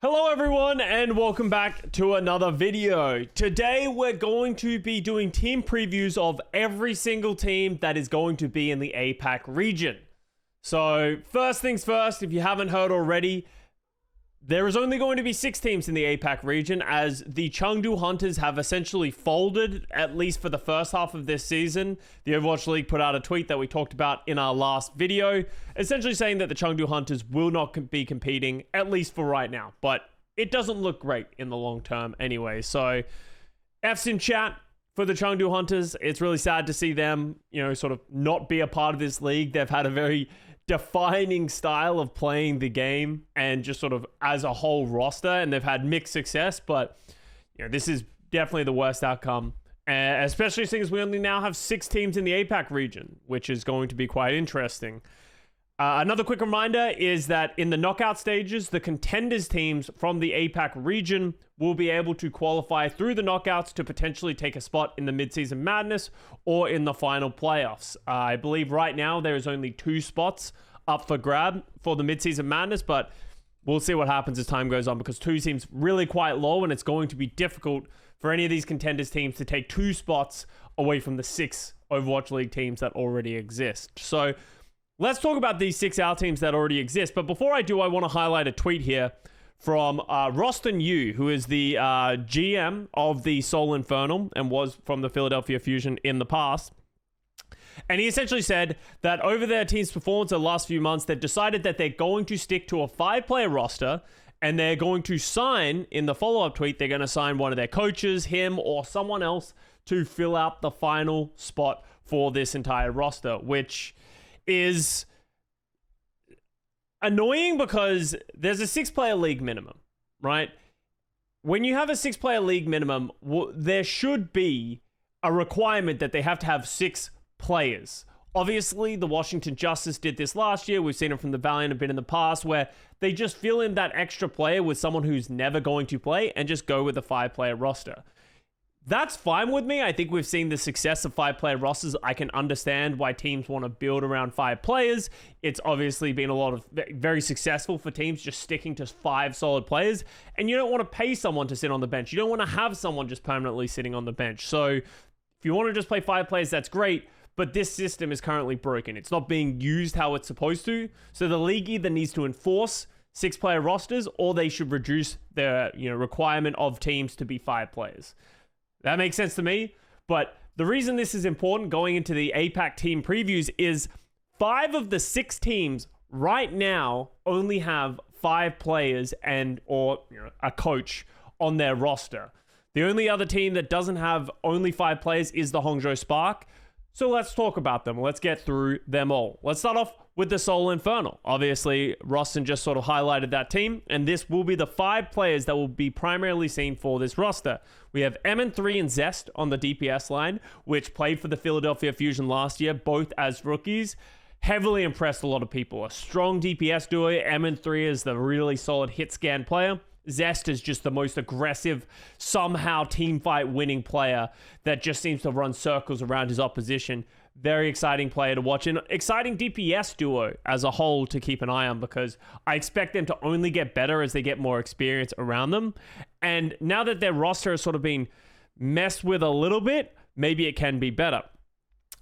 Hello everyone and welcome back to another video. Today we're going to be doing team previews of every single team that is going to be in the APAC region. So first things first, if you haven't heard already, there is only going to be 6 teams in the APAC region as the Chengdu Hunters have essentially folded, at least for the first half of this season. The Overwatch League put out a tweet that we talked about in our last video, essentially saying that the Chengdu Hunters will not be competing, at least for right now. But it doesn't look great in the long term anyway. So F's in chat for the Chengdu Hunters. It's really sad to see them, sort of not be a part of this league. They've had a very defining style of playing the game and just sort of as a whole roster, and they've had mixed success, but this is definitely the worst outcome, especially since we only now have 6 teams in the APAC region, which is going to be quite interesting. Another quick reminder is that in the knockout stages, the contenders teams from the APAC region will be able to qualify through the knockouts to potentially take a spot in the midseason madness or in the final playoffs. I believe right now there is only 2 spots up for grab for the midseason madness, but we'll see what happens as time goes on because 2 seems really quite low, and it's going to be difficult for any of these contenders teams to take 2 spots away from the 6 Overwatch League teams that already exist. So let's talk about these 6 out teams that already exist. But before I do, I want to highlight a tweet here from Roston Yu, who is the GM of the Seoul Infernal and was from the Philadelphia Fusion in the past. And he essentially said that over their team's performance the last few months, they've decided that they're going to stick to a 5-player roster, and they're going to sign, in the follow-up tweet, they're going to sign one of their coaches, him or someone else, to fill out the final spot for this entire roster, which is annoying because there's a 6-player league minimum, right? When you have a 6-player league minimum, there should be a requirement that they have to have 6 players. Obviously, the Washington Justice did this last year. We've seen it from the Valiant a bit in the past, where they just fill in that extra player with someone who's never going to play and just go with a 5-player roster. That's fine with me. I think we've seen the success of 5-player rosters. I can understand why teams want to build around 5 players. It's obviously been a lot of very successful for teams just sticking to 5 solid players. And you don't want to pay someone to sit on the bench. You don't want to have someone just permanently sitting on the bench. So if you want to just play 5 players, that's great. But this system is currently broken. It's not being used how it's supposed to. So the league either needs to enforce 6-player rosters, or they should reduce their requirement of teams to be 5 players. That makes sense to me. But the reason this is important going into the APAC team previews is 5 of the 6 teams right now only have 5 players or a coach on their roster. The only other team that doesn't have only 5 players is the Hangzhou Spark. So let's talk about them. Let's get through them all. Let's start off with the Seoul Infernal. Obviously, Roston just sort of highlighted that team, and this will be the 5 players that will be primarily seen for this roster. We have MN3 and Zest on the DPS line, which played for the Philadelphia Fusion last year, both as rookies. Heavily impressed a lot of people. A strong DPS duo. MN3 is the really solid hit scan player. Zest is just the most aggressive, somehow team fight winning player that just seems to run circles around his opposition. Very exciting player to watch, and exciting DPS duo as a whole to keep an eye on, because I expect them to only get better as they get more experience around them. And now that their roster has sort of been messed with a little bit, maybe it can be better.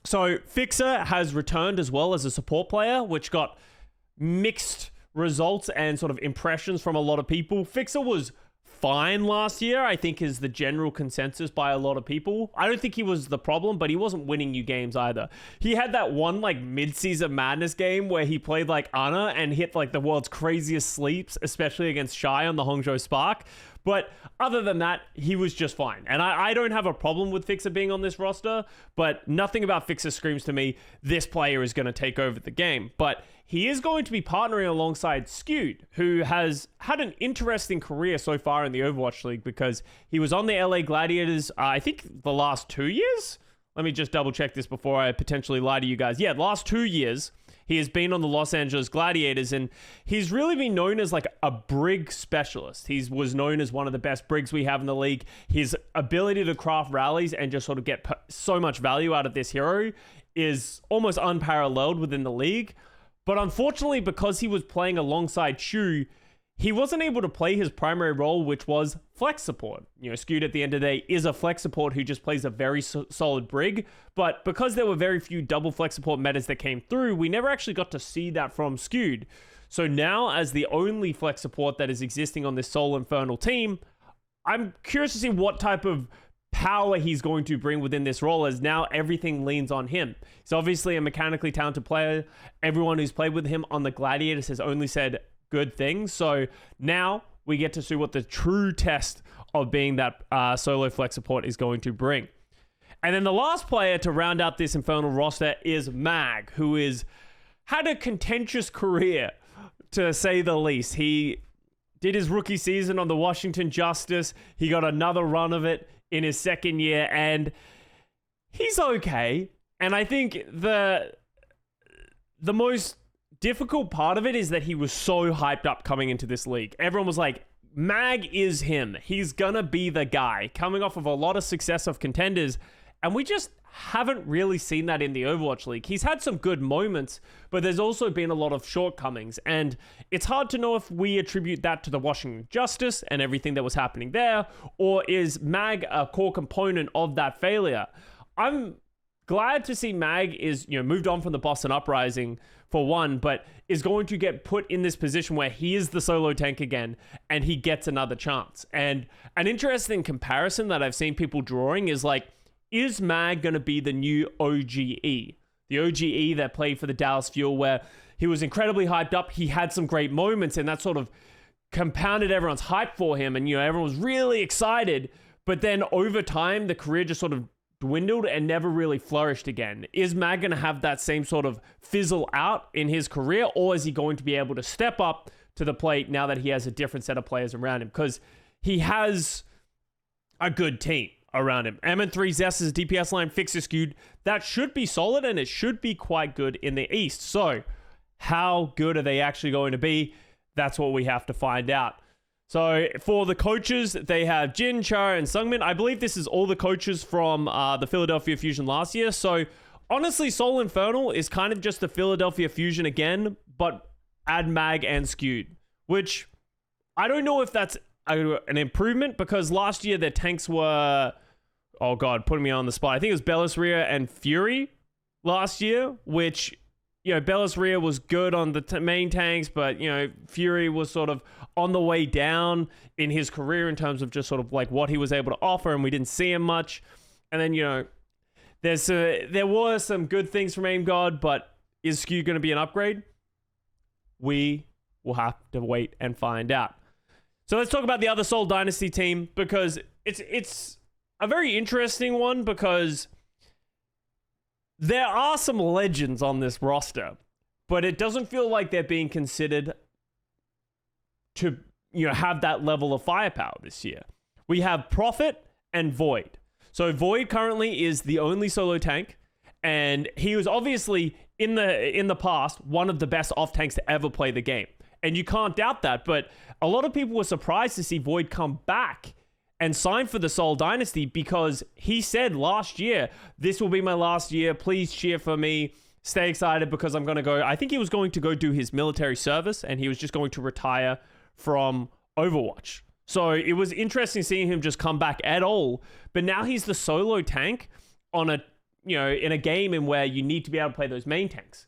So Fixer has returned as well as a support player, which got mixed results and sort of impressions from a lot of people. Fixer was fine last year, I think, is the general consensus by a lot of people. I don't think he was the problem, but he wasn't winning you games either. He had that one mid-season madness game where he played Ana and hit the world's craziest sleeps, especially against Shy on the Hangzhou Spark. But other than that, he was just fine. And I don't have a problem with Fixer being on this roster, but nothing about Fixer screams to me, this player is going to take over the game. But he is going to be partnering alongside Skewed, who has had an interesting career so far in the Overwatch League, because he was on the LA Gladiators, I think the last 2 years? Let me just double check this before I potentially lie to you guys. Yeah, last 2 years. He has been on the Los Angeles Gladiators, and he's really been known as a brig specialist. He was known as one of the best brigs we have in the league. His ability to craft rallies and just sort of get so much value out of this hero is almost unparalleled within the league. But unfortunately, because he was playing alongside Chu, he wasn't able to play his primary role, which was flex support. Skewed at the end of the day is a flex support who just plays a very solid brig. But because there were very few double flex support metas that came through, we never actually got to see that from Skewed. So now, as the only flex support that is existing on this Soul Infernal team, I'm curious to see what type of power he's going to bring within this role, as now everything leans on him. He's obviously a mechanically talented player. Everyone who's played with him on the Gladiators has only said good things. So now we get to see what the true test of being that solo flex support is going to bring. And then the last player to round out this Infernal roster is Mag, who had a contentious career, to say the least. He did his rookie season on the Washington Justice. He got another run of it in his second year, and he's okay. And I think the most difficult part of it is that he was so hyped up coming into this league. Everyone was like, Mag is him. He's gonna be the guy, coming off of a lot of success of contenders. And we just haven't really seen that in the Overwatch League. He's had some good moments, but there's also been a lot of shortcomings. And it's hard to know if we attribute that to the Washington Justice and everything that was happening there, or is Mag a core component of that failure? I'm glad to see Mag is, moved on from the Boston Uprising for one, but is going to get put in this position where he is the solo tank again and he gets another chance. And an interesting comparison that I've seen people drawing is like, is Mag going to be the new OGE? The OGE that played for the Dallas Fuel, where he was incredibly hyped up. He had some great moments, and that sort of compounded everyone's hype for him. And, everyone was really excited. But then over time, the career just sort of dwindled and never really flourished again. Is Mag going to have that same sort of fizzle out in his career, or is he going to be able to step up to the plate now that he has a different set of players around him? Because he has a good team around him. M3 Zest's DPS line fixes Skewed. That should be solid, and it should be quite good in the East. So how good are they actually going to be? That's what we have to find out. So for the coaches, they have Jin, Chara, and Sungmin. I believe this is all the coaches from the Philadelphia Fusion last year. So honestly, Soul Infernal is kind of just the Philadelphia Fusion again, but add Mag and Skewed, which I don't know if that's an improvement, because last year their tanks were, oh god, putting me on the spot. I think it was Bellis Rhea and Fury last year, which, Bellis Rhea was good on the main tanks, but, Fury was sort of on the way down in his career in terms of just sort of like what he was able to offer, and we didn't see him much. And then, there were some good things from Aim God, but is Skew going to be an upgrade? We will have to wait and find out. So let's talk about the other Soul Dynasty team, because it's a very interesting one, because there are some legends on this roster, but it doesn't feel like they're being considered to, have that level of firepower this year. We have Prophet and Void. So Void currently is the only solo tank, and he was obviously in the past one of the best off tanks to ever play the game. And you can't doubt that, but a lot of people were surprised to see Void come back and sign for the Soul Dynasty, because he said last year, this will be my last year, please cheer for me, stay excited, because I'm going to go, I think he was going to go do his military service, and he was just going to retire from Overwatch. So it was interesting seeing him just come back at all, but now he's the solo tank on in a game in where you need to be able to play those main tanks.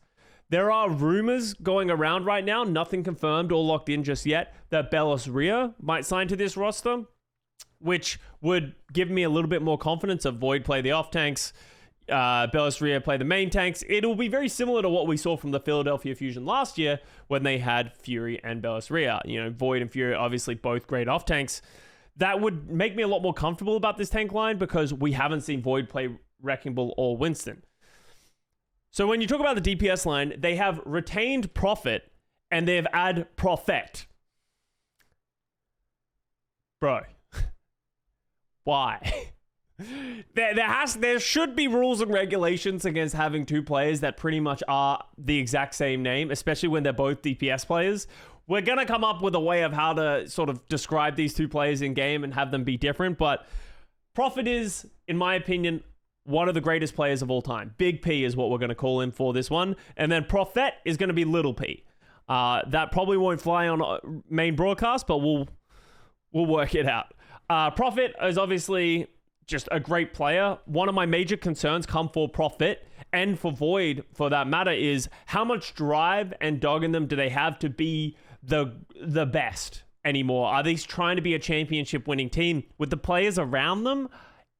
There are rumors going around right now, nothing confirmed or locked in just yet, that Bellis Rhea might sign to this roster, which would give me a little bit more confidence of Void play the off tanks, Bellis Rhea play the main tanks. It'll be very similar to what we saw from the Philadelphia Fusion last year when they had Fury and Bellis Rhea. Void and Fury, obviously both great off tanks. That would make me a lot more comfortable about this tank line, because we haven't seen Void play Wrecking Ball or Winston. So when you talk about the DPS line, they have retained Prophet and they have add Prophet. Bro. Why? There should be rules and regulations against having two players that pretty much are the exact same name, especially when they're both DPS players. We're going to come up with a way of how to sort of describe these two players in game and have them be different, but Prophet is, in my opinion, one of the greatest players of all time. Big P is what we're going to call him for this one. And then Prophet is going to be Little P. That probably won't fly on main broadcast, but we'll work it out. Prophet is obviously just a great player. One of my major concerns come for Prophet and for Void, for that matter, is how much drive and dog in them do they have to be the best anymore? Are they trying to be a championship winning team? With the players around them,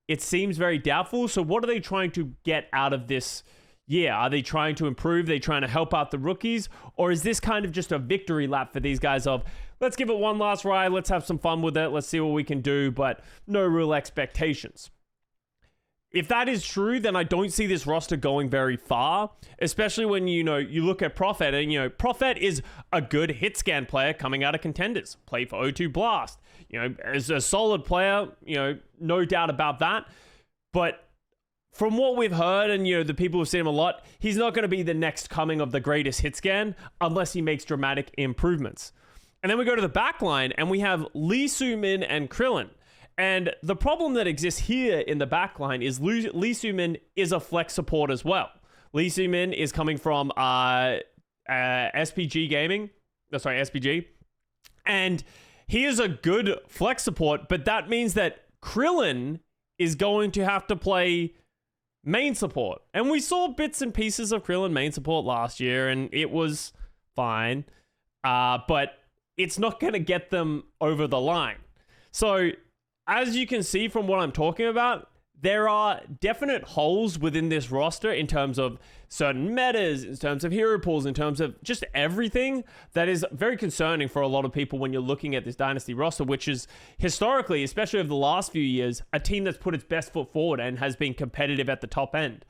it seems very doubtful. So what are they trying to get out of this year? Are they trying to improve? Are they trying to help out the rookies? Or is this kind of just a victory lap for these guys of, let's give it one last ride, let's have some fun with it, let's see what we can do, but no real expectations? If that is true, then I don't see this roster going very far, especially when, you look at Prophet, and, Prophet is a good hit scan player coming out of contenders, played for O2 Blast, as a solid player, no doubt about that. But from what we've heard, and, the people who've seen him a lot, he's not going to be the next coming of the greatest hit scan unless he makes dramatic improvements. And then we go to the back line, and we have Lee Soo-min and Krillin. And the problem that exists here in the back line is Lee Soo-min is a flex support as well. Lee Soo-min is coming from SPG Gaming. Sorry, SPG. And he is a good flex support, but that means that Krillin is going to have to play main support. And we saw bits and pieces of Krillin main support last year, and it was fine. But it's not going to get them over the line. So, as you can see from what I'm talking about, there are definite holes within this roster in terms of certain metas, in terms of hero pools, in terms of just everything that is very concerning for a lot of people when you're looking at this Dynasty roster, which is historically, especially over the last few years, a team that's put its best foot forward and has been competitive at the top end.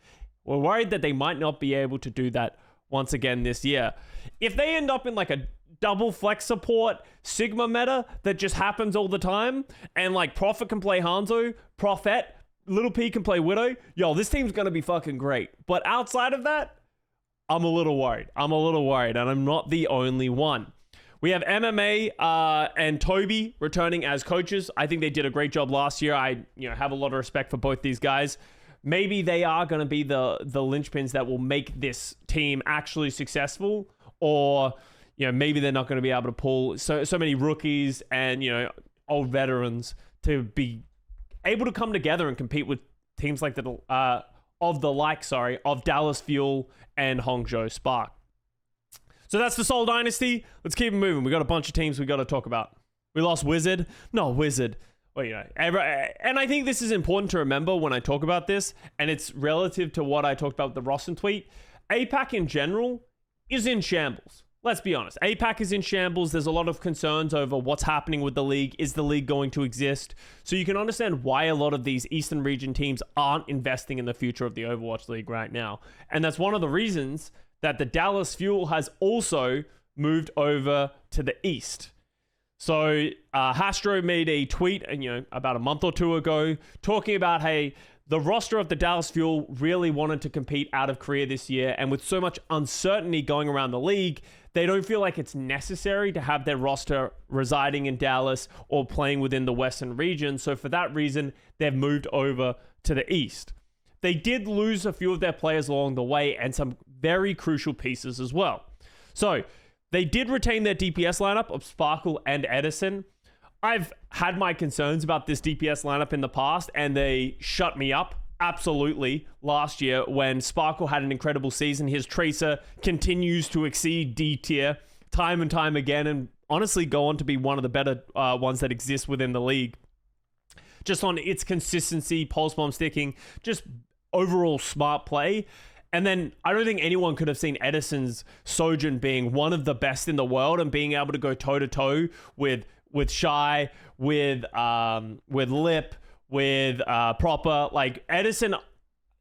We're worried that they might not be able to do that once again this year. If they end up in like a double flex support Sigma meta that just happens all the time, and like Prophet can play Hanzo, Prophet, Little P can play Widow, this team's gonna be fucking great. But outside of that, I'm a little worried, and I'm not the only one. We have MMA and Toby returning as coaches. I think they did a great job last year. I have a lot of respect for both these guys. Maybe they are going to be the linchpins that will make this team actually successful, or maybe they're not going to be able to pull so many rookies and, old veterans to be able to come together and compete with teams like of Dallas Fuel and Hangzhou Spark. So that's the Seoul Dynasty. Let's keep it moving. We got a bunch of teams we got to talk about. We lost Wizard. No, Wizard. Well, and I think this is important to remember when I talk about this, and it's relative to what I talked about with the Rossen tweet. APAC in general is in shambles. Let's be honest. APAC is in shambles. There's a lot of concerns over what's happening with the league. Is the league going to exist? So you can understand why a lot of these Eastern region teams aren't investing in the future of the Overwatch League right now. And that's one of the reasons that the Dallas Fuel has also moved over to the East. So Hastro made a tweet, about a month or two ago, talking about, hey, the roster of the Dallas Fuel really wanted to compete out of Korea this year, and with so much uncertainty going around the league, they don't feel like it's necessary to have their roster residing in Dallas or playing within the Western region. So for that reason, they've moved over to the East. They did lose a few of their players along the way and some very crucial pieces as well. So they did retain their DPS lineup of Sparkle and Edison. I've had my concerns about this DPS lineup in the past, and they shut me up absolutely last year when Sparkle had an incredible season. His Tracer continues to exceed D tier time and time again, and honestly go on to be one of the better ones that exist within the league. Just on its consistency, pulse bomb sticking, just overall smart play. And then I don't think anyone could have seen Edison's Sojourn being one of the best in the world and being able to go toe-to-toe with Shy, with Lip, with Proper. Like, Edison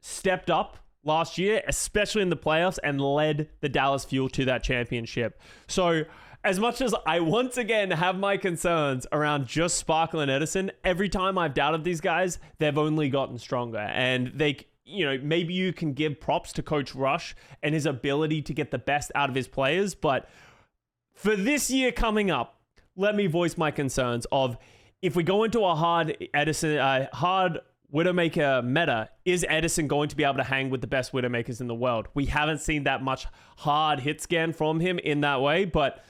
stepped up last year, especially in the playoffs, and led the Dallas Fuel to that championship. So as much as I once again have my concerns around just Sparkle and Edison, every time I've doubted these guys, they've only gotten stronger. And they, maybe you can give props to Coach Rush and his ability to get the best out of his players. But for this year coming up, let me voice my concerns of, if we go into a hard Widowmaker meta, is Edison going to be able to hang with the best Widowmakers in the world? We haven't seen that much hard hit scan from him in that way, but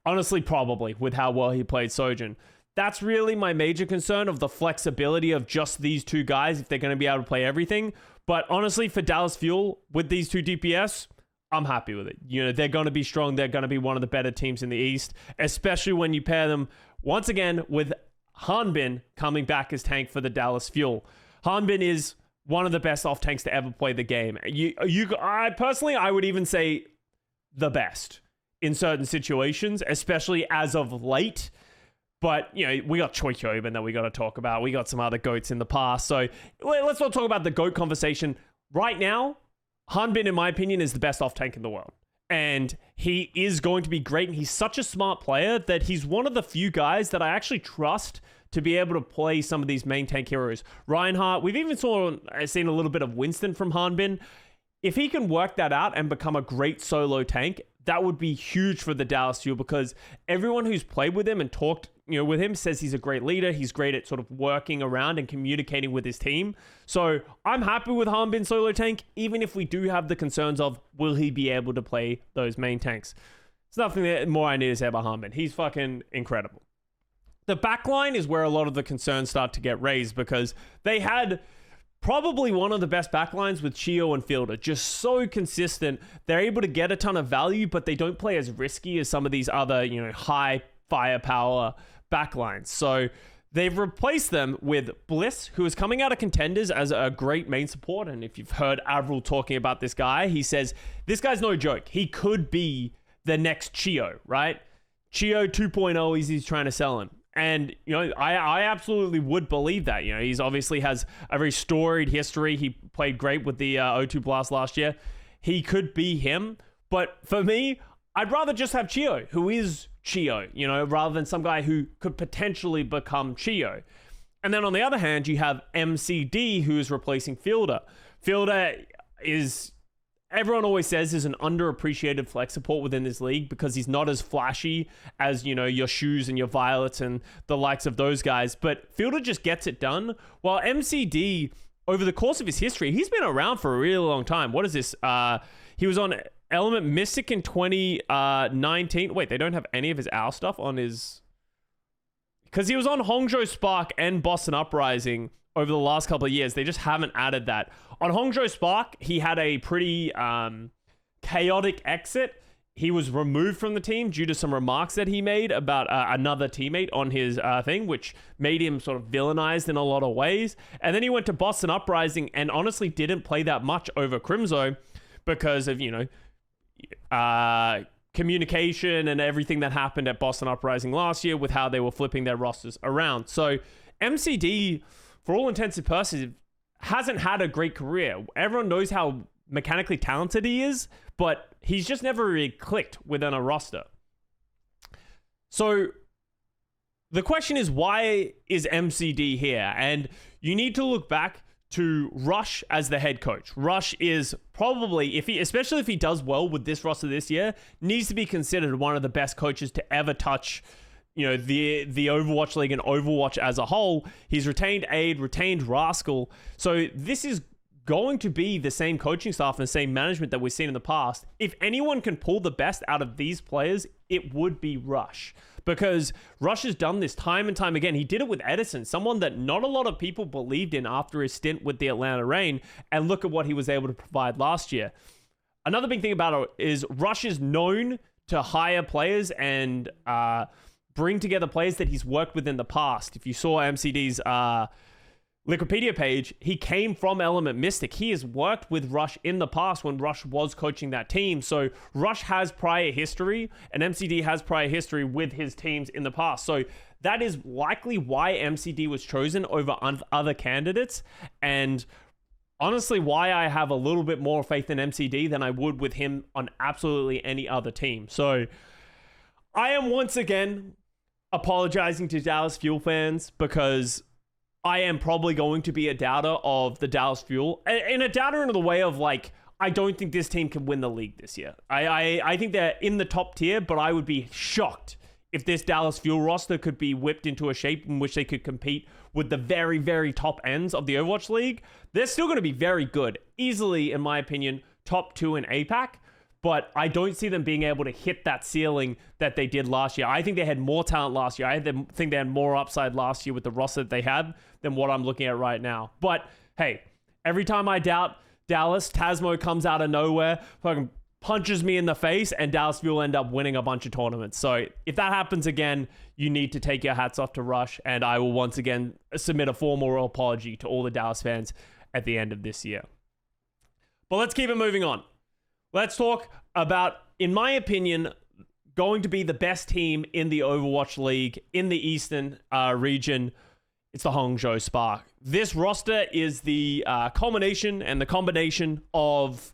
honestly, probably, with how well he played Sojourn. That's really my major concern of the flexibility of just these two guys, if they're going to be able to play everything. But honestly, for Dallas Fuel, with these two DPS, I'm happy with it. You know, they're going to be strong. They're going to be one of the better teams in the East, especially when you pair them, once again, with Hanbin coming back as tank for the Dallas Fuel. Hanbin is one of the best off tanks to ever play the game. I would even say the best in certain situations, especially as of late. But, you know, we got Choi Hyobin that we got to talk about. We got some other GOATs in the past. So let's not talk about the GOAT conversation. Right now, Hanbin, in my opinion, is the best off tank in the world. And he is going to be great. And he's such a smart player that he's one of the few guys that I actually trust to be able to play some of these main tank heroes. Reinhardt, we've even seen a little bit of Winston from Hanbin. If he can work that out and become a great solo tank, that would be huge for the Dallas Fuel, because everyone who's played with him and talked, you know, with him says he's a great leader. He's great at sort of working around and communicating with his team. So I'm happy with Hanbin solo tank, even if we do have the concerns of, will he be able to play those main tanks? There's nothing more I need to say about Hanbin. He's fucking incredible. The backline is where a lot of the concerns start to get raised, because they had probably one of the best backlines with Chio and Fielder. Just so consistent. They're able to get a ton of value, but they don't play as risky as some of these other, you know, high firepower backlines. So they've replaced them with Bliss, who is coming out of contenders as a great main support. And if you've heard Avril talking about this guy, he says, this guy's no joke. He could be the next Chio, right? Chio 2.0 is he's trying to sell him. And, you know, I absolutely would believe that. You know, he's obviously has a very storied history. He played great with the O2 Blast last year. He could be him. But for me, I'd rather just have Chio, who is Chio, you know, rather than some guy who could potentially become Chio. And then on the other hand, you have MCD, who is replacing Fielder. Fielder is, everyone always says, is an underappreciated flex support within this league, because he's not as flashy as, you know, your Shoes and your Violets and the likes of those guys. But Fielder just gets it done, while MCD, over the course of his history, he's been around for a really long time. What is this? He was on Element Mystic in 2019. Wait, they don't have any of his OWL stuff on his... Because he was on Hongzhou Spark and Boston Uprising over the last couple of years. They just haven't added that. On Hongzhou Spark, he had a pretty chaotic exit. He was removed from the team due to some remarks that he made about another teammate on his thing, which made him sort of villainized in a lot of ways. And then he went to Boston Uprising and honestly didn't play that much over Crimzo because of, you know, communication and everything that happened at Boston Uprising last year with how they were flipping their rosters around. So MCD, for all intents and purposes, hasn't had a great career. Everyone knows how mechanically talented he is, but he's just never really clicked within a roster. So the question is, why is MCD here? And you need to look back to Rush as the head coach. Rush is probably, especially if he does well with this roster this year, needs to be considered one of the best coaches to ever touch, you know, the Overwatch League and Overwatch as a whole. He's retained Aid, retained Rascal. So this is going to be the same coaching staff and the same management that we've seen in the past. If anyone can pull the best out of these players, it would be Rush. Because Rush has done this time and time again. He did it with Edison, someone that not a lot of people believed in after his stint with the Atlanta Reign. And look at what he was able to provide last year. Another big thing about it is Rush is known to hire players and bring together players that he's worked with in the past. If you saw MCD's Wikipedia page, he came from Element Mystic. He has worked with Rush in the past when Rush was coaching that team. So Rush has prior history and MCD has prior history with his teams in the past. So that is likely why MCD was chosen over other candidates. And honestly, why I have a little bit more faith in MCD than I would with him on absolutely any other team. So I am once again apologizing to Dallas Fuel fans, because I am probably going to be a doubter of the Dallas Fuel, and a doubter in the way of, like, I don't think this team can win the league this year. I think they're in the top tier, but I would be shocked if this Dallas Fuel roster could be whipped into a shape in which they could compete with the very, very top ends of the Overwatch League, they're still going to be very good. Easily, in my opinion, top 2 in APAC. But I don't see them being able to hit that ceiling that they did last year. I think they had more talent last year. I think they had more upside last year with the roster that they had than what I'm looking at right now. But hey, every time I doubt Dallas, Tasmo comes out of nowhere, fucking punches me in the face, and Dallas will end up winning a bunch of tournaments. So if that happens again, you need to take your hats off to Rush, and I will once again submit a formal apology to all the Dallas fans at the end of this year. But let's keep it moving on. Let's talk about, in my opinion, going to be the best team in the Overwatch League in the Eastern region. It's the Hangzhou Spark. This roster is the culmination and the combination of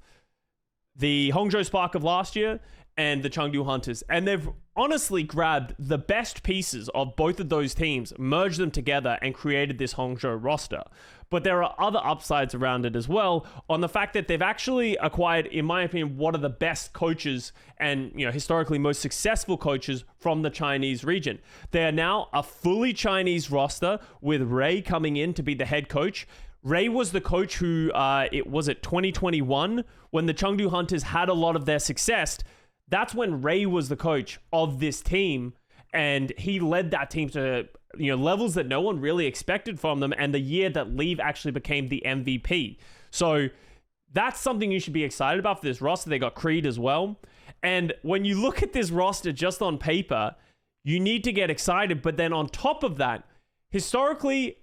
the Hangzhou Spark of last year and the Chengdu Hunters. And they've honestly grabbed the best pieces of both of those teams, merged them together, and created this Hangzhou roster. But there are other upsides around it as well, on the fact that they've actually acquired, in my opinion, one of the best coaches and, historically most successful coaches from the Chinese region. They are now a fully Chinese roster with Ray coming in to be the head coach. Ray was the coach who, 2021, when the Chengdu Hunters had a lot of their success. That's when Ray was the coach of this team, and he led that team to levels that no one really expected from them, and the year that Leave actually became the MVP. So that's something you should be excited about for this roster. They got Creed as well. And when you look at this roster just on paper, you need to get excited. But then on top of that, historically,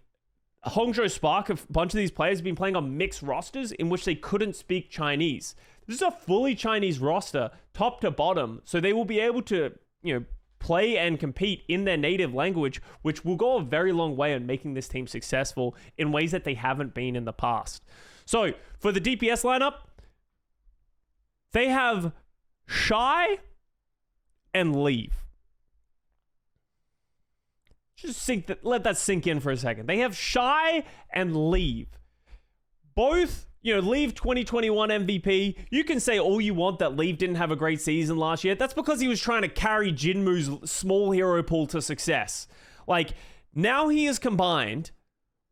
Hangzhou Spark, a bunch of these players have been playing on mixed rosters in which they couldn't speak Chinese. This is a fully Chinese roster, top to bottom. So they will be able to, play and compete in their native language, which will go a very long way in making this team successful in ways that they haven't been in the past. So for the DPS lineup, they have Shy and Leave. Just let that sink in for a second. They have Shy and Leave. Both, Leave 2021 MVP. You can say all you want that Leave didn't have a great season last year. That's because he was trying to carry Jinmu's small hero pool to success. Now he is combined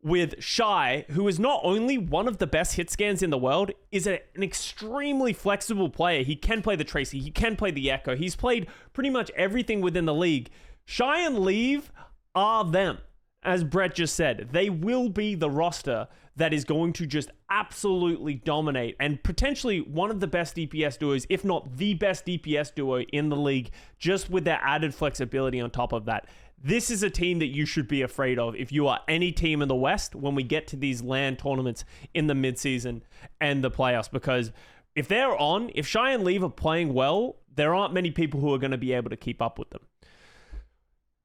with Shy, who is not only one of the best hit scans in the world, is an extremely flexible player. He can play the Tracy. He can play the Echo. He's played pretty much everything within the league. Shy and Leave are them. As Brett just said, they will be the roster that is going to just absolutely dominate and potentially one of the best DPS duos, if not the best DPS duo in the league, just with their added flexibility on top of that. This is a team that you should be afraid of if you are any team in the West when we get to these LAN tournaments in the midseason and the playoffs, because if Shy and Leave are playing well, there aren't many people who are going to be able to keep up with them.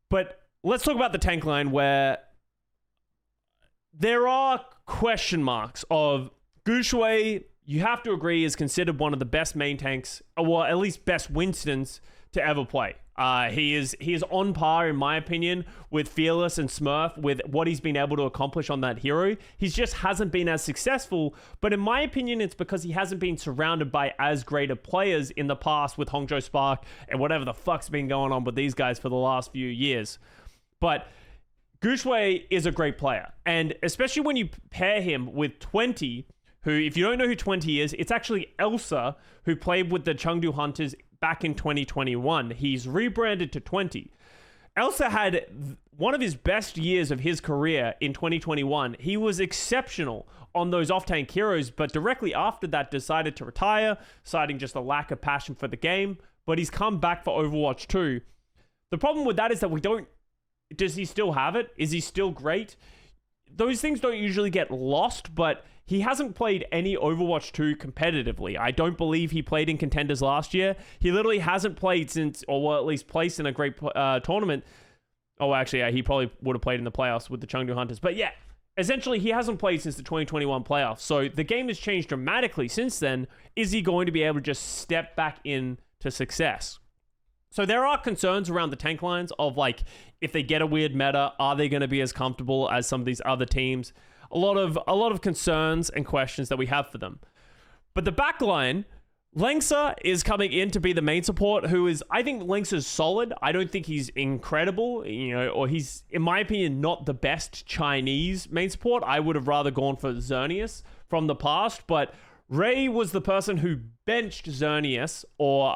But let's talk about the tank line, where there are question marks of Gushui. You have to agree is considered one of the best main tanks, or at least best Winstons to ever play. He is on par, in my opinion, with Fearless and Smurf with what he's been able to accomplish on that hero. He just hasn't been as successful, but in my opinion, it's because he hasn't been surrounded by as great of players in the past with Hangzhou Spark and whatever the fuck's been going on with these guys for the last few years. But Gushui is a great player, and especially when you pair him with 20, who, if you don't know who 20 is, it's actually Elsa, who played with the Chengdu Hunters back in 2021. He's rebranded to 20. Elsa had one of his best years of his career in 2021. He was exceptional on those off-tank heroes, but directly after that decided to retire, citing just a lack of passion for the game, but he's come back for Overwatch 2. The problem with that is that does he still have it? Is he still great? Those things don't usually get lost, but he hasn't played any Overwatch 2 competitively. I don't believe he played in Contenders last year. He literally hasn't played since, or at least placed in a great tournament. Oh, actually, yeah, he probably would have played in the playoffs with the Chengdu Hunters. But yeah, essentially, he hasn't played since the 2021 playoffs. So the game has changed dramatically since then. Is he going to be able to just step back into success? So there are concerns around the tank lines of, like, if they get a weird meta, are they going to be as comfortable as some of these other teams? A lot of concerns and questions that we have for them. But the back line, Lengsa is coming in to be the main support, I think Lengsa's solid. I don't think he's incredible, or he's, in my opinion, not the best Chinese main support. I would have rather gone for Xerneas from the past, but Ray was the person who benched Xerneas or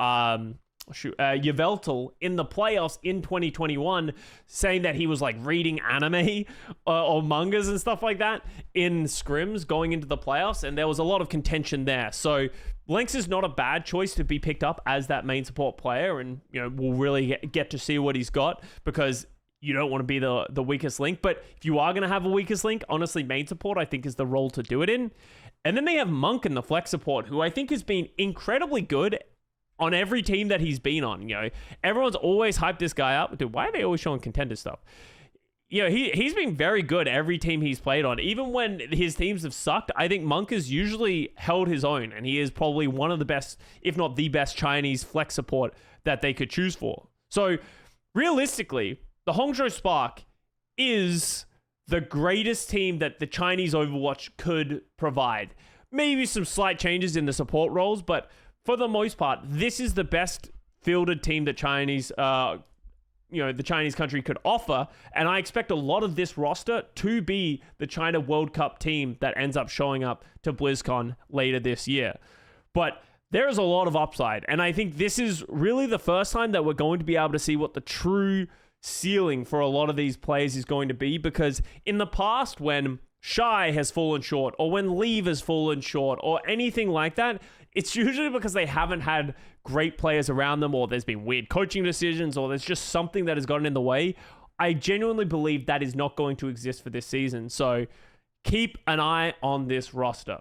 Yveltal in the playoffs in 2021, saying that he was like reading anime or mangas and stuff like that in scrims going into the playoffs, and there was a lot of contention there. So Lynx is not a bad choice to be picked up as that main support player, and we'll really get to see what he's got, because you don't want to be the weakest link. But if you are going to have a weakest link, honestly, main support I think is the role to do it in. And then they have Monk in the flex support, who I think has been incredibly good on every team that he's been on. Everyone's always hyped this guy up. Dude, why are they always showing contender stuff? He's been very good every team he's played on. Even when his teams have sucked, I think Monk has usually held his own, and he is probably one of the best, if not the best, Chinese flex support that they could choose for. So realistically, the Hangzhou Spark is the greatest team that the Chinese Overwatch could provide. Maybe some slight changes in the support roles, but for the most part, this is the best fielded team that the Chinese country could offer. And I expect a lot of this roster to be the China World Cup team that ends up showing up to BlizzCon later this year. But there is a lot of upside. And I think this is really the first time that we're going to be able to see what the true ceiling for a lot of these players is going to be, because in the past, when Shy has fallen short, or when Leave has fallen short, or anything like that, it's usually because they haven't had great players around them, or there's been weird coaching decisions, or there's just something that has gotten in the way. I genuinely believe that is not going to exist for this season. So keep an eye on this roster.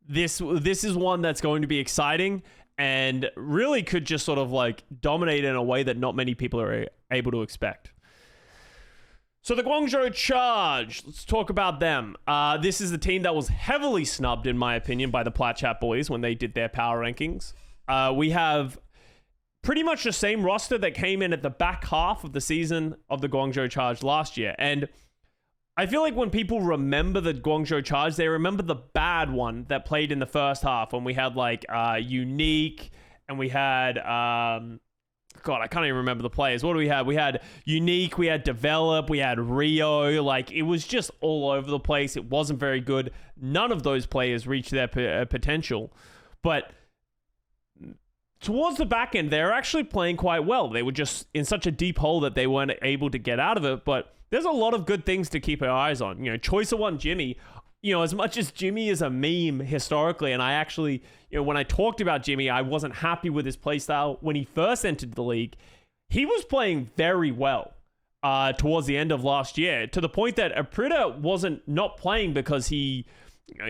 This is one that's going to be exciting and really could just sort of like dominate in a way that not many people are able to expect. So the Guangzhou Charge, let's talk about them. This is the team that was heavily snubbed, in my opinion, by the Plat Chat boys when they did their power rankings. We have pretty much the same roster that came in at the back half of the season of the Guangzhou Charge last year. And I feel like when people remember the Guangzhou Charge, they remember the bad one that played in the first half, when we had like Unique, and we had... God, I can't even remember the players. What do we have? We had Unique, we had Develop, we had Rio. Like, it was just all over the place. It wasn't very good. None of those players reached their potential. But towards the back end, they're actually playing quite well. They were just in such a deep hole that they weren't able to get out of it. But there's a lot of good things to keep our eyes on. Choice of One Jimmy, as much as Jimmy is a meme historically, and I actually, when I talked about Jimmy, I wasn't happy with his playstyle when he first entered the league. He was playing very well towards the end of last year, to the point that Aprita wasn't not playing because he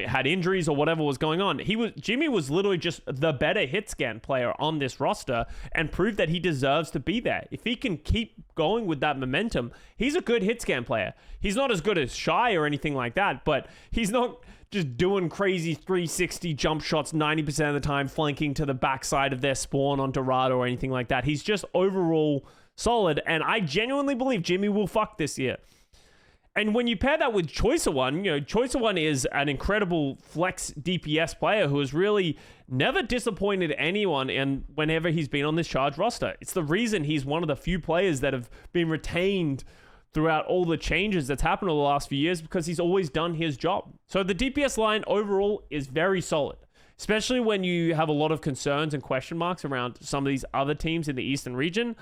had injuries or whatever was going on. Jimmy was literally just the better hit scan player on this roster, and proved that he deserves to be there. If he can keep going with that momentum, he's a good hit scan player. He's not as good as Shy or anything like that, but he's not just doing crazy 360 jump shots 90% of the time, flanking to the backside of their spawn on Dorado or anything like that. He's just overall solid, and I genuinely believe Jimmy will fuck this year. And when you pair that with Choice of One, Choice of One is an incredible flex DPS player who has really never disappointed anyone and whenever he's been on this Charge roster. It's the reason he's one of the few players that have been retained throughout all the changes that's happened over the last few years, because he's always done his job. So the DPS line overall is very solid, especially when you have a lot of concerns and question marks around some of these other teams in the Eastern region.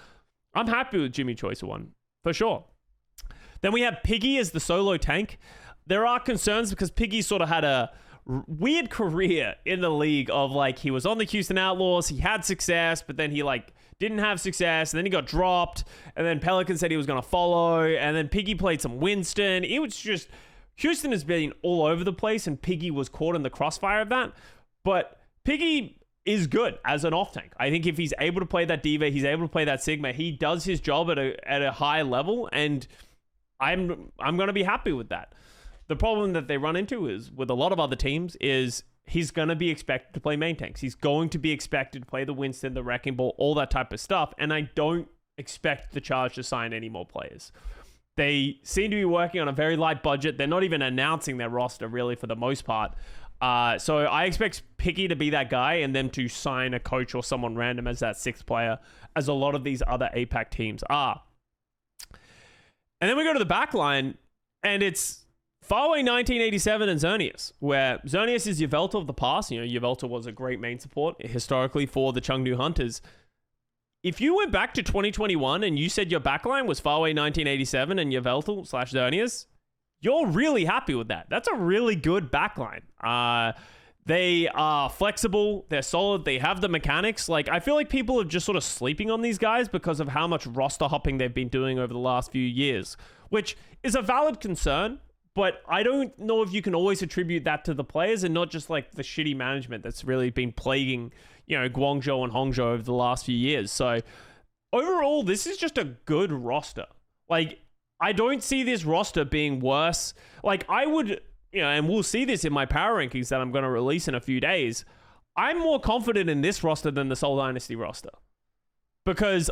I'm happy with Jimmy Choice of One, for sure. Then we have Piggy as the solo tank. There are concerns because Piggy sort of had a weird career in the league of like, he was on the Houston Outlaws, he had success, but then he like didn't have success, and then he got dropped, and then Pelican said he was going to follow, and then Piggy played some Winston. It was just, Houston has been all over the place, and Piggy was caught in the crossfire of that. But Piggy is good as an off tank. I think if he's able to play that D.Va, he's able to play that Sigma, he does his job at a high level, and I'm going to be happy with that. The problem that they run into is with a lot of other teams is he's going to be expected to play main tanks. He's going to be expected to play the Winston, the Wrecking Ball, all that type of stuff. And I don't expect the Charge to sign any more players. They seem to be working on a very light budget. They're not even announcing their roster really for the most part. So I expect Picky to be that guy and them to sign a coach or someone random as that sixth player, as a lot of these other APAC teams are. And then we go to the back line, and it's Faraway 1987 and Xerneas, where Xerneas is Yveltal of the past. You know, Yveltal was a great main support historically for the Chengdu Hunters. If you went back to 2021 and you said your backline was Faraway 1987 and Yveltal / Xerneas, you're really happy with that. That's a really good backline. They are flexible. They're solid. They have the mechanics. Like, I feel like people are just sort of sleeping on these guys because of how much roster hopping they've been doing over the last few years, which is a valid concern. But I don't know if you can always attribute that to the players and not just like the shitty management that's really been plaguing, you know, Guangzhou and Hangzhou over the last few years. So overall, this is just a good roster. Like, I don't see this roster being worse. Like, I would, you know, and we'll see this in my power rankings that I'm going to release in a few days. I'm more confident in this roster than the Seoul Dynasty roster, because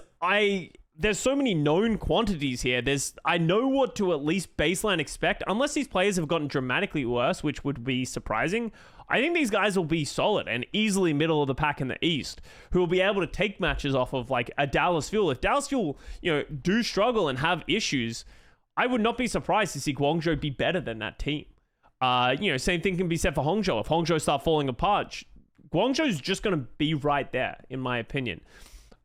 there's so many known quantities here. I know what to at least baseline expect, unless these players have gotten dramatically worse, which would be surprising. I think these guys will be solid and easily middle of the pack in the East, who will be able to take matches off of like a Dallas Fuel. If Dallas Fuel, you know, do struggle and have issues, I would not be surprised to see Guangzhou be better than that team. You know, same thing can be said for Hangzhou. If Hangzhou start falling apart, Guangzhou's just going to be right there, in my opinion.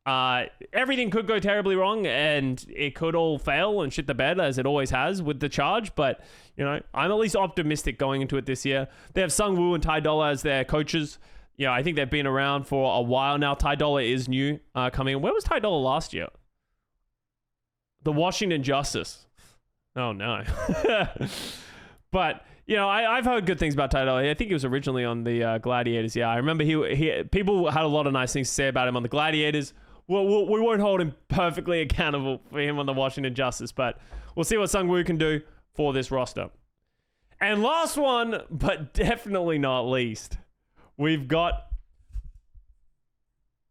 Everything could go terribly wrong, and it could all fail and shit the bed, as it always has with the Charge. But, you know, I'm at least optimistic going into it this year. They have Sung Woo and Ty Dollar as their coaches. Yeah, I think they've been around for a while now. Ty Dollar is new coming in. Where was Ty Dollar last year? The Washington Justice. Oh, no. But, you know, I've heard good things about Ty Dollar. I think he was originally on the Gladiators. Yeah, I remember people had a lot of nice things to say about him on the Gladiators. Well, we won't hold him perfectly accountable for him on the Washington Justice, but we'll see what Sung Woo can do for this roster. And last one, but definitely not least, we've got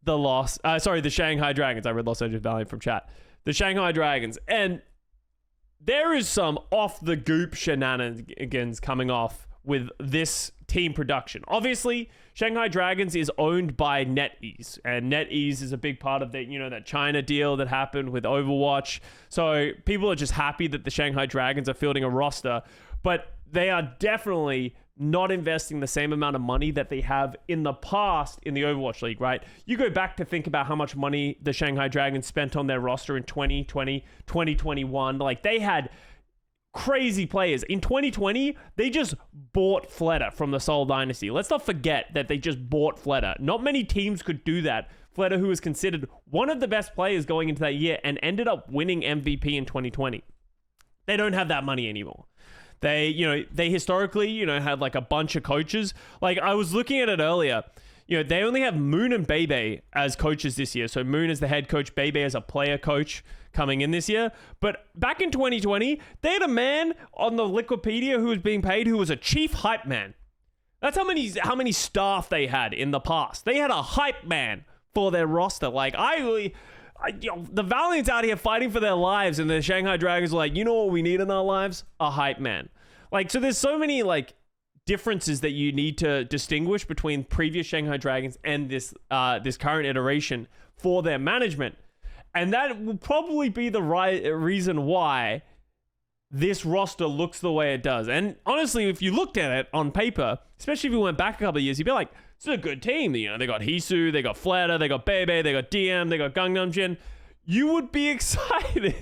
the Shanghai Dragons. I read Los Angeles Valiant from chat. The Shanghai Dragons. And there is some off-the-goop shenanigans coming off with this team production. Obviously, Shanghai Dragons is owned by NetEase, and NetEase is a big part of that, you know, that China deal that happened with Overwatch. So people are just happy that the Shanghai Dragons are fielding a roster, but they are definitely not investing the same amount of money that they have in the past in the Overwatch League, right? You go back to think about how much money the Shanghai Dragons spent on their roster in 2020, 2021. Like, they had crazy players. In 2020, they just bought Fleta from the Seoul Dynasty. Let's not forget that they just bought Fleta. Not many teams could do that. Fleta, who was considered one of the best players going into that year and ended up winning MVP in 2020. They don't have that money anymore. They historically, had like a bunch of coaches. Like, I was looking at it earlier. They only have Moon and Bebe as coaches this year. So Moon is the head coach, Bebe as a player coach coming in this year. But back in 2020, they had a man on the Wikipedia who was being paid who was a chief hype man. That's how many staff they had in the past. They had a hype man for their roster. Like, the Valiant's out here fighting for their lives, and the Shanghai Dragons are like, you know what we need in our lives? A hype man. Like, so there's so many differences that you need to distinguish between previous Shanghai Dragons and this current iteration for their management. And that will probably be the right reason why this roster looks the way it does. And honestly, if you looked at it on paper, especially if you went back a couple of years, you'd be like, it's a good team. They got Hisu, they got Fleta, they got Bebe, they got DM, they got Gangnam Jin. You would be excited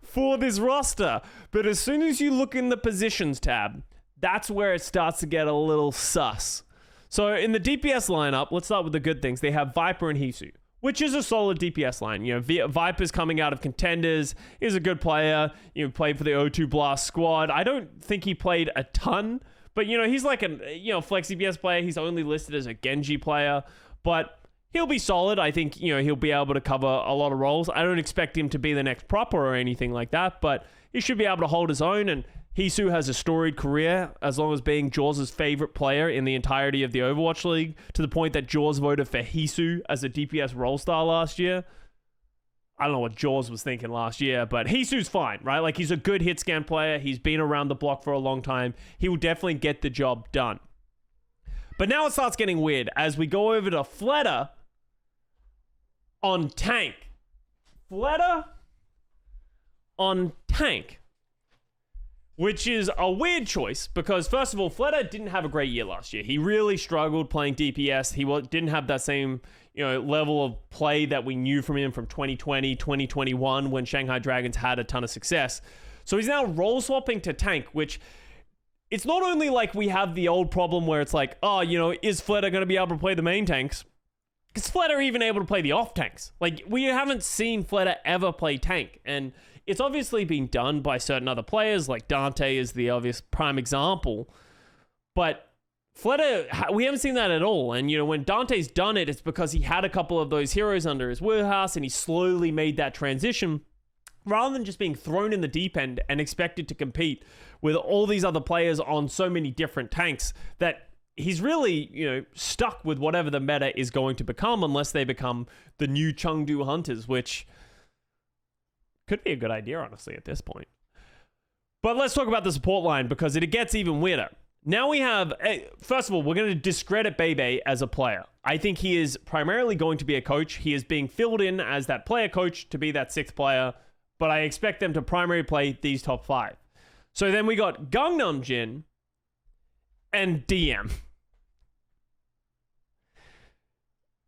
for this roster. But as soon as you look in the positions tab, that's where it starts to get a little sus. So in the DPS lineup, let's start with the good things. They have Viper and Hisu, which is a solid DPS line. Viper's coming out of Contenders. He's a good player. Played for the O2 Blast squad. I don't think he played a ton, but he's like a flex DPS player. He's only listed as a Genji player, but he'll be solid. I think he'll be able to cover a lot of roles. I don't expect him to be the next proper or anything like that, but he should be able to hold his own. And Hisu has a storied career as long as being Jaws' favorite player in the entirety of the Overwatch League, to the point that Jaws voted for Hisu as a DPS role star last year. I don't know what Jaws was thinking last year, but Jesus fine, right? Like, he's a good hit scan player. He's been around the block for a long time. He will definitely get the job done. But now it starts getting weird as we go over to Fleta on Tank. Fleta on Tank. Which is a weird choice because, first of all, Fleta didn't have a great year last year. He really struggled playing DPS. He didn't have that same, level of play that we knew from him from 2020, 2021 when Shanghai Dragons had a ton of success. So he's now role swapping to Tank, which it's not only like we have the old problem where it's like, is Fleta going to be able to play the main tanks? Is Fleta even able to play the off tanks? Like, we haven't seen Fleta ever play tank, and it's obviously been done by certain other players, like Dante is the obvious prime example. But Fleta, we haven't seen that at all. And, when Dante's done it, it's because he had a couple of those heroes under his wheelhouse and he slowly made that transition rather than just being thrown in the deep end and expected to compete with all these other players on so many different tanks that he's really, stuck with whatever the meta is going to become unless they become the new Chengdu Hunters, which could be a good idea, honestly, at this point. But let's talk about the support line because it gets even weirder. Now we have, first of all, we're going to discredit Bebe as a player. I think he is primarily going to be a coach. He is being filled in as that player coach to be that sixth player, but I expect them to primarily play these top five. So then we got Gangnam Jin and DM.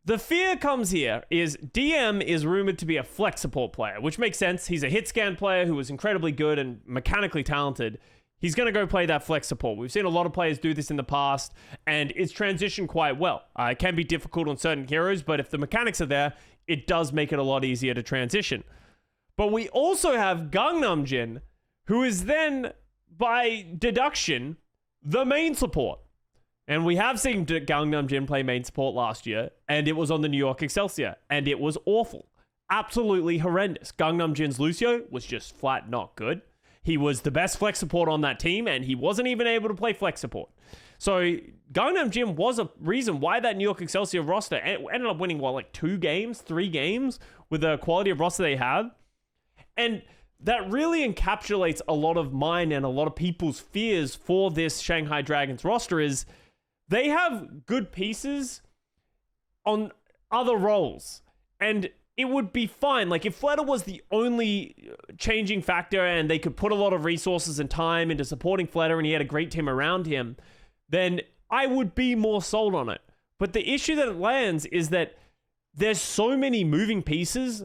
The fear comes here is DM is rumored to be a flex support player, which makes sense. He's a hit scan player who was incredibly good and mechanically talented. He's going to go play that flex support. We've seen a lot of players do this in the past, and it's transitioned quite well. It can be difficult on certain heroes, but if the mechanics are there, it does make it a lot easier to transition. But we also have Gangnam Jin, who is then, by deduction, the main support. And we have seen Gangnam Jin play main support last year, and it was on the New York Excelsior, and it was awful. Absolutely horrendous. Gangnam Jin's Lucio was just flat not good. He was the best flex support on that team, and he wasn't even able to play flex support. So Gangnam Jin was a reason why that New York Excelsior roster ended up winning, 3 games with the quality of roster they have. And that really encapsulates a lot of mine and a lot of people's fears for this Shanghai Dragons roster is they have good pieces on other roles. And it would be fine. Like, if Fleta was the only changing factor and they could put a lot of resources and time into supporting Fleta and he had a great team around him, then I would be more sold on it. But the issue that it lands is that there's so many moving pieces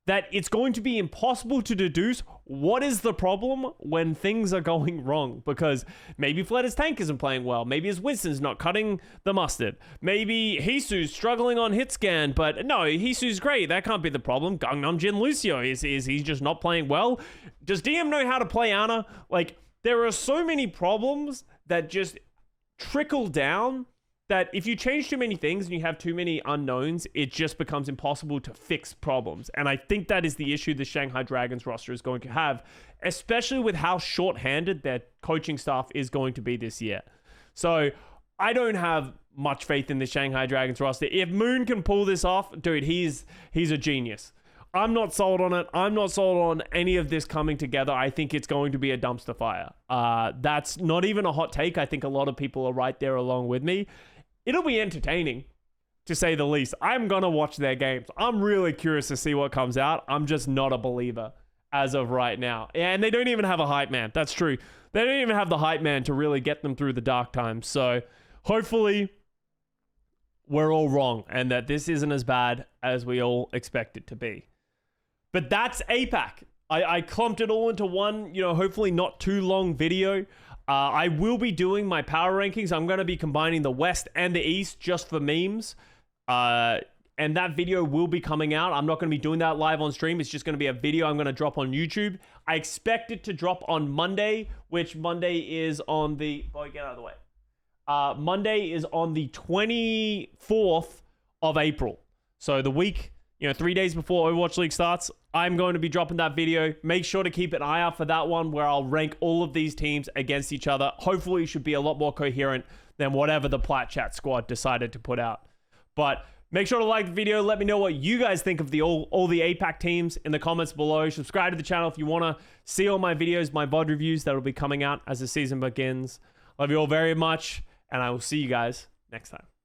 that it's going to be impossible to deduce what is the problem when things are going wrong. Because maybe Fleta's tank isn't playing well. Maybe his Winston's not cutting the mustard. Maybe Hisu's struggling on hit scan, but no, Hisu's great. That can't be the problem. Gangnam Jin Lucio, is he just not playing well? Does DM know how to play Ana? Like, there are so many problems that just trickle down that if you change too many things and you have too many unknowns, it just becomes impossible to fix problems. And I think that is the issue the Shanghai Dragons roster is going to have, especially with how short-handed their coaching staff is going to be this year. So I don't have much faith in the Shanghai Dragons roster. If Moon can pull this off, dude, he's a genius. I'm not sold on it. I'm not sold on any of this coming together. I think it's going to be a dumpster fire. That's not even a hot take. I think a lot of people are right there along with me. It'll be entertaining, to say the least. I'm going to watch their games. I'm really curious to see what comes out. I'm just not a believer as of right now. And they don't even have a hype man. That's true. They don't even have the hype man to really get them through the dark times. So hopefully we're all wrong and that this isn't as bad as we all expect it to be. But that's APAC. I clumped it all into one, hopefully not too long video. I will be doing my power rankings. I'm going to be combining the West and the East just for memes. And that video will be coming out. I'm not going to be doing that live on stream. It's just going to be a video I'm going to drop on YouTube. I expect it to drop on Monday, which Monday is on the... Boy, get out of the way. Monday is on the 24th of April. So the week, 3 days before Overwatch League starts, I'm going to be dropping that video. Make sure to keep an eye out for that one where I'll rank all of these teams against each other. Hopefully it should be a lot more coherent than whatever the Plat Chat squad decided to put out. But Make sure to like the video. Let me know what you guys think of all the APAC teams in the comments below. Subscribe to the channel if you want to see all my videos, my VOD reviews that will be coming out as the season begins. Love you all very much, and I will see you guys next time.